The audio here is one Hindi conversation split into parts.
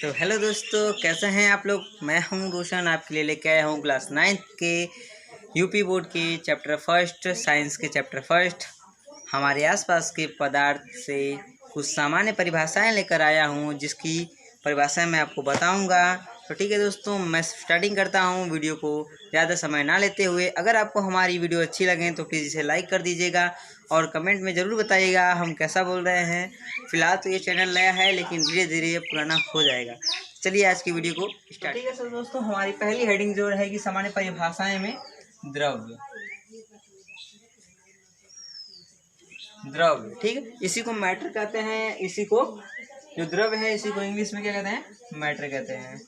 तो हेलो दोस्तों, कैसे हैं आप लोग। मैं हूं रोशन, आपके लिए लेके आया हूं क्लास 9th के यूपी बोर्ड के चैप्टर फर्स्ट, साइंस के चैप्टर फर्स्ट, हमारे आसपास के पदार्थ से कुछ सामान्य परिभाषाएं लेकर आया हूं, जिसकी परिभाषाएं मैं आपको बताऊंगा। तो ठीक है दोस्तों, मैं स्टार्टिंग करता हूं वीडियो को ज़्यादा समय ना लेते हुए। अगर आपको हमारी वीडियो अच्छी लगे तो प्लीज़ इसे लाइक कर दीजिएगा और कमेंट में ज़रूर बताइएगा हम कैसा बोल रहे हैं। फिलहाल तो ये चैनल नया है, लेकिन धीरे धीरे ये पुराना हो जाएगा। चलिए आज की वीडियो को स्टार्ट। ठीक है सर दोस्तों, हमारी पहली हेडिंग जो रहेगी सामान्य परिभाषाएं में द्रव्य। द्रव्य, ठीक है, इसी को मैटर कहते हैं। इसी को जो द्रव्य है इसी को इंग्लिश में क्या कहते हैं, मैटर कहते हैं।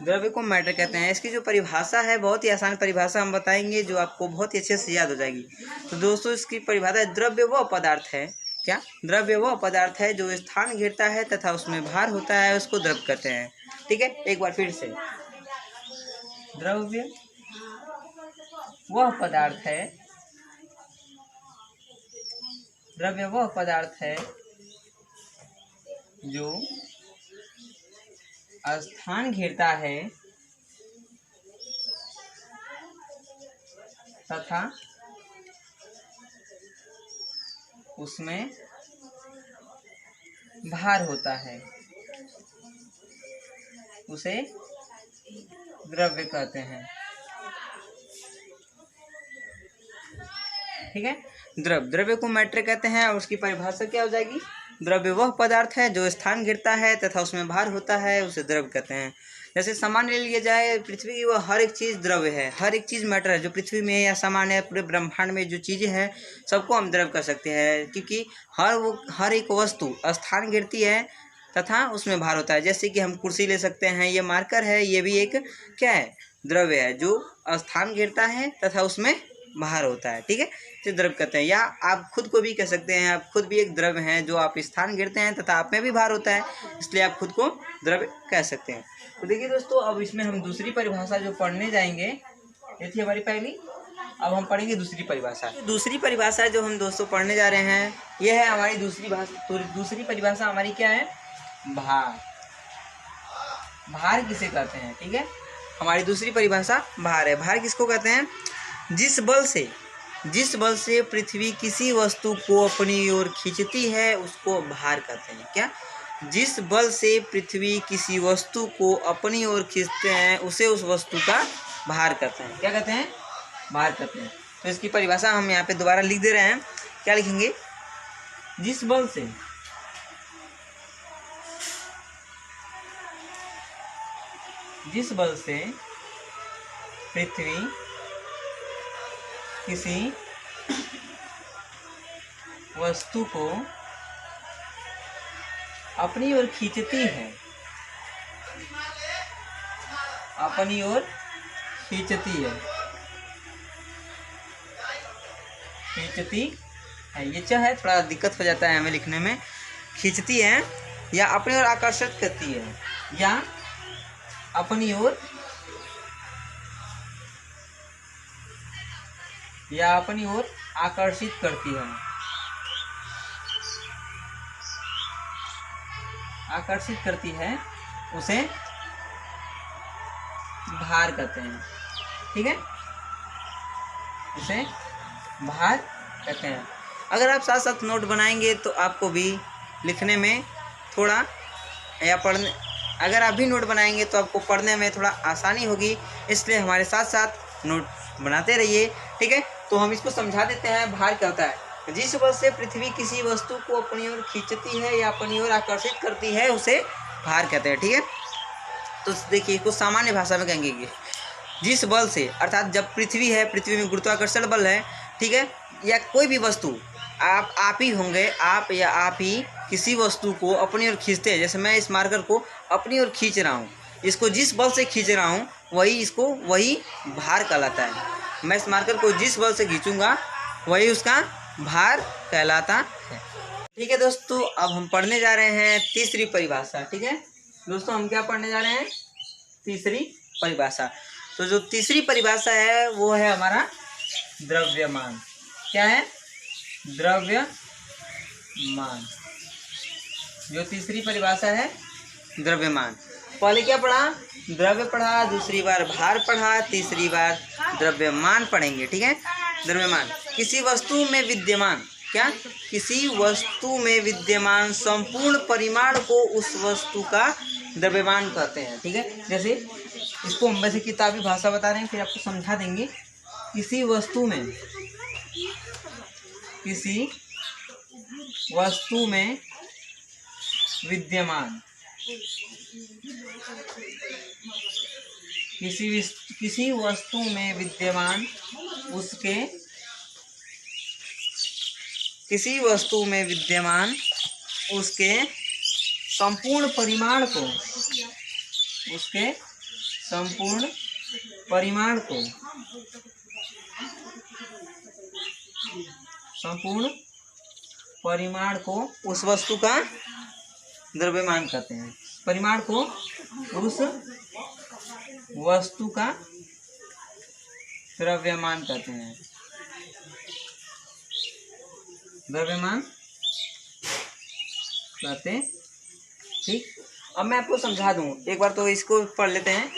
द्रव्य को मैटर कहते हैं। इसकी जो परिभाषा है बहुत ही आसान परिभाषा हम बताएंगे, जो आपको बहुत ही अच्छे से याद हो जाएगी। तो दोस्तों इसकी परिभाषा है, द्रव्य वह पदार्थ है, क्या, द्रव्य वह पदार्थ है जो स्थान घेरता है तथा उसमें भार होता है, उसको द्रव्य कहते हैं। ठीक है, एक बार फिर से, द्रव्य वह पदार्थ है, द्रव्य वह पदार्थ है जो स्थान घेरता है तथा उसमें भार होता है, उसे द्रव्य कहते हैं। ठीक है, द्रव्य को मैटर कहते हैं और उसकी परिभाषा क्या हो जाएगी, द्रव्य वह पदार्थ है जो स्थान घेरता है तथा उसमें भार होता है, उसे द्रव्य कहते हैं। जैसे सामान्य ले लिया जाए, पृथ्वी की वह हर एक चीज़ द्रव्य है, हर एक चीज़ मैटर है। जो पृथ्वी में या सामान्य पूरे ब्रह्मांड में जो चीज़ें हैं सबको हम द्रव्य कर सकते हैं, क्योंकि हर एक वस्तु स्थान घेरती है तथा उसमें भार होता है। जैसे कि हम कुर्सी ले सकते हैं, ये मार्कर है, ये भी एक क्या है, द्रव्य है जो स्थान घेरता है तथा उसमें भार होता है। ठीक है, तो द्रव्य कहते हैं। या आप खुद को भी कह सकते हैं, आप खुद भी एक द्रव्य हैं जो आप स्थान घेरते हैं तथा आप में भी भार होता है, इसलिए आप खुद को द्रव्य कह सकते हैं। तो देखिए दोस्तों, अब इसमें हम दूसरी परिभाषा जो पढ़ने जाएंगे, ये थी हमारी पहली, अब हम पढ़ेंगे दूसरी परिभाषा। दूसरी परिभाषा जो हम दोस्तों पढ़ने जा रहे हैं, यह है हमारी दूसरी भाषा। तो दूसरी परिभाषा हमारी क्या है, भार। भार किसे कहते हैं, ठीक है, हमारी दूसरी परिभाषा भार है। भार किसको कहते हैं, जिस बल से पृथ्वी किसी वस्तु को अपनी ओर खींचती है उसको भार कहते हैं। क्या, जिस बल से पृथ्वी किसी वस्तु को अपनी ओर खींचते हैं उसे उस वस्तु का भार कहते हैं। क्या कहते हैं, भार कहते हैं। तो इसकी परिभाषा हम यहाँ पे दोबारा लिख दे रहे हैं। क्या लिखेंगे, जिस बल से पृथ्वी किसी वस्तु को अपनी ओर खींचती है, अपनी ओर खींचती है, ये क्या है, थोड़ा दिक्कत हो जाता है हमें लिखने में। खींचती है या अपनी ओर आकर्षित करती है, या अपनी ओर आकर्षित करती है, आकर्षित करती है, उसे भार कहते हैं। ठीक है, उसे भार कहते हैं। अगर आप साथ साथ नोट बनाएंगे तो आपको भी लिखने में थोड़ा, या पढ़ने, अगर आप भी नोट बनाएंगे तो आपको पढ़ने में थोड़ा आसानी होगी, इसलिए हमारे साथ साथ नोट बनाते रहिए। ठीक है, तो हम इसको समझा देते हैं। भार क्या होता है, जिस बल से पृथ्वी किसी वस्तु को अपनी ओर खींचती है या अपनी ओर आकर्षित करती है उसे भार कहते हैं। ठीक है, तो देखिए कुछ सामान्य भाषा में कहेंगे कि जिस बल से, अर्थात जब पृथ्वी है, पृथ्वी में गुरुत्वाकर्षण बल है, ठीक है, या कोई भी वस्तु, आप ही होंगे, आप या आप ही किसी वस्तु को अपनी ओर खींचते हैं। जैसे मैं इस मार्कर को अपनी ओर खींच रहा हूँ, इसको जिस बल से खींच रहा हूँ वही भार कहलाता है। मैं इस मार्कर को जिस बल से खींचूंगा वही उसका भार कहलाता है। ठीक है दोस्तों, अब हम पढ़ने जा रहे हैं तीसरी परिभाषा। ठीक है दोस्तों, हम क्या पढ़ने जा रहे हैं, तीसरी परिभाषा। तो जो तीसरी परिभाषा है वो है हमारा द्रव्यमान। क्या है, द्रव्यमान। जो तीसरी परिभाषा है द्रव्यमान। पहले क्या पढ़ा? द्रव्य पढ़ा, दूसरी बार भार पढ़ा, तीसरी बार द्रव्यमान पढ़ेंगे। ठीक है, द्रव्यमान किसी वस्तु में विद्यमान, क्या? किसी वस्तु में विद्यमान संपूर्ण परिमाण को उस वस्तु का द्रव्यमान कहते हैं। ठीक है, जैसे इसको हम वैसे किताबी भाषा बता रहे हैं, फिर आपको समझा देंगे। किसी वस्तु में विद्यमान किसी वस्तु में विद्यमान उसके संपूर्ण परिमाण को उस वस्तु का द्रव्यमान कहते हैं। परिमाण को उस वस्तु का द्रव्यमान कहते हैं। द्रव्यमान कहते। ठीक, अब मैं आपको समझा दूं, एक बार तो इसको पढ़ लेते हैं।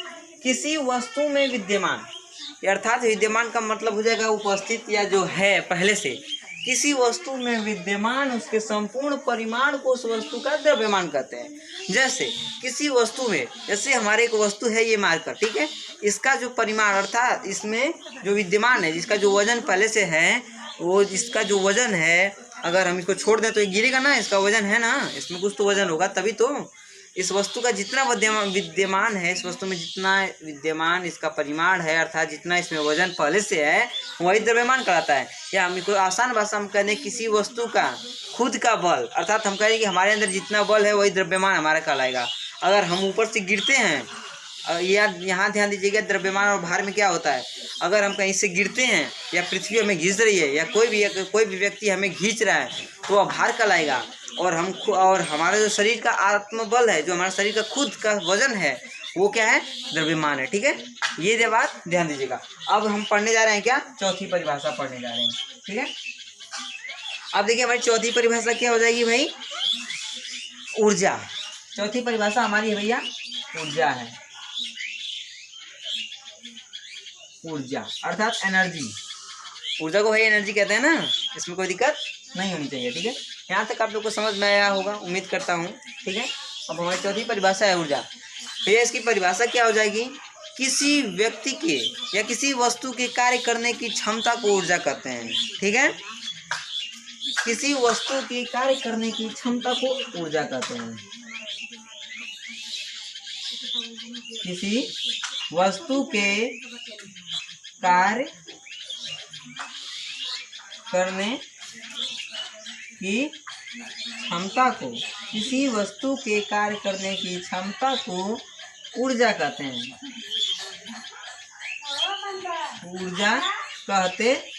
किसी वस्तु में विद्यमान, अर्थात विद्यमान का मतलब हो जाएगा उपस्थित या जो है पहले से। किसी वस्तु में विद्यमान उसके संपूर्ण परिमाण को उस वस्तु का द्रव्यमान कहते हैं। जैसे किसी वस्तु में, जैसे हमारे एक वस्तु है ये मार्कर, ठीक है, इसका जो परिमाण अर्थात इसमें जो विद्यमान है, जिसका जो वजन पहले से है, वो जिसका जो वजन है, अगर हम इसको छोड़ दें तो ये गिरेगा ना, इसका वजन है ना, इसमें कुछ तो वजन होगा, तभी तो इस वस्तु का जितना विद्यमान है, इस वस्तु में जितना विद्यमान इसका परिमाण है, अर्थात जितना इसमें वजन पहले से है, वही द्रव्यमान कहलाता है। या हम इसको आसान भाषा में कहते हैं किसी वस्तु का खुद का बल, अर्थात हम कहें कि हमारे अंदर जितना बल है वही द्रव्यमान हमारा कहलाएगा। अगर हम ऊपर से गिरते हैं, यहाँ ध्यान दीजिएगा, द्रव्यमान और भार में क्या होता है। अगर हम कहीं से गिरते हैं या पृथ्वी हमें घींच रही है या कोई भी व्यक्ति हमें खींच रहा है तो वह भार कहलाएगा। और हमारा जो शरीर का आत्मबल है, जो हमारा शरीर का खुद का वजन है, वो क्या है? द्रव्यमान है। ठीक है, ये बात ध्यान दीजिएगा। अब हम पढ़ने जा रहे हैं क्या? चौथी परिभाषा पढ़ने जा रहे हैं। ठीक है, अब देखिए हमारी चौथी परिभाषा क्या हो जाएगी भाई? ऊर्जा। चौथी परिभाषा हमारी है भैया ऊर्जा है। ऊर्जा अर्थात एनर्जी। ऊर्जा को भाई एनर्जी कहते हैं ना, इसमें कोई दिक्कत नहीं होनी चाहिए। ठीक है, यहाँ तक आप लोग को समझ में आया होगा, उम्मीद करता हूँ। ठीक है, अब हमारी चौथी परिभाषा है ऊर्जा। भैया इसकी परिभाषा क्या हो जाएगी? किसी व्यक्ति के या किसी वस्तु के कार्य करने की क्षमता को ऊर्जा कहते हैं। ठीक है, किसी वस्तु के कार्य करने की क्षमता को ऊर्जा कहते हैं। किसी वस्तु के कार्य करने की क्षमता को, किसी वस्तु के कार्य करने की क्षमता को ऊर्जा कहते हैं। ऊर्जा कहते